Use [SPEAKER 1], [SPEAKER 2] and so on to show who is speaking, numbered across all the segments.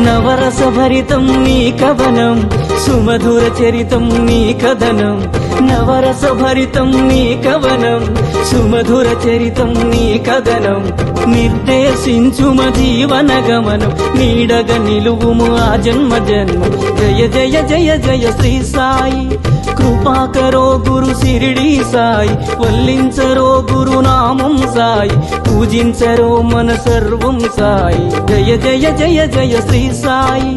[SPEAKER 1] నవరస భరితం నీ కవనం సుమధుర చరితం నీ కథనం నవరస భరితం నీ కవనం సుమధుర చరితం నీ కథనం నిర్దేశించుమ జీవన గమనం నీడగ నిలువుము ఆ జన్మ జన్మ జయ జయ జయ జయ శ్రీ సాయి కృపాకరో గురు సిరిడి సాయి వల్లించరో గురునామం సాయి పూజించరో మన సర్వం సాయి జయ జయ జయ జయ శ్రీ సాయి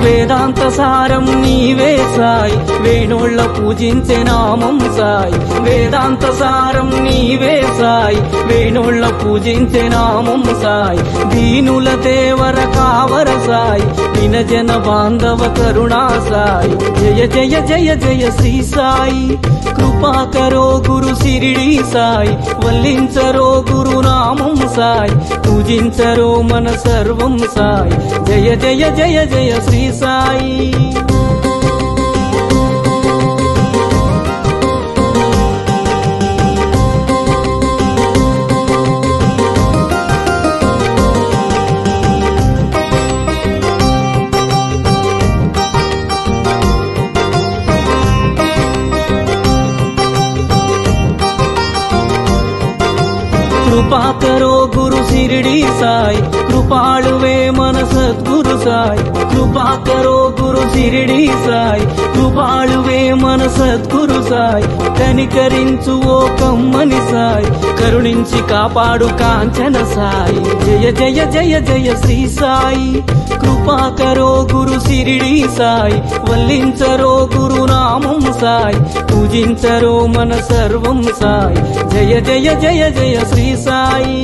[SPEAKER 1] వేదాంత సారం నీవే సాయి వేణోళ్ళ పూజించే నామం సాయి వేదాంత సారం నీవే సాయి వేణోళ్ళ పూజించే నామం సాయి దీనుల దేవర కావర సాయి వినజన బాంధవ కరుణా సాయి జయ జయ జయ జయ శ్రీ సాయి కృపాకరో గురు సిరిడి సాయి వల్లించరో గురునామం సాయి పూజించరో మన సర్వం సాయి జయ జయ జయ జయ శ్రీ సాయి కృపాకరో గురు సిరిడి సాయి కృపాళువే మన సద్గురు సాయి కృపాకరో గురు సిరిడి సాయి కృపాళువే మన సద్గురు సాయి కనికరించు ఓ కమ్మని సాయి కరుణించి కాపాడు కాంచన సాయి జయ జయ జయ జయ శ్రీ సాయి కృపాకరో గురు సిరిడి సాయి వల్లించరో గురునామం సాయి పూజించరో మన సర్వం సాయి జయ జయ జయ జయ శ్రీ సాయి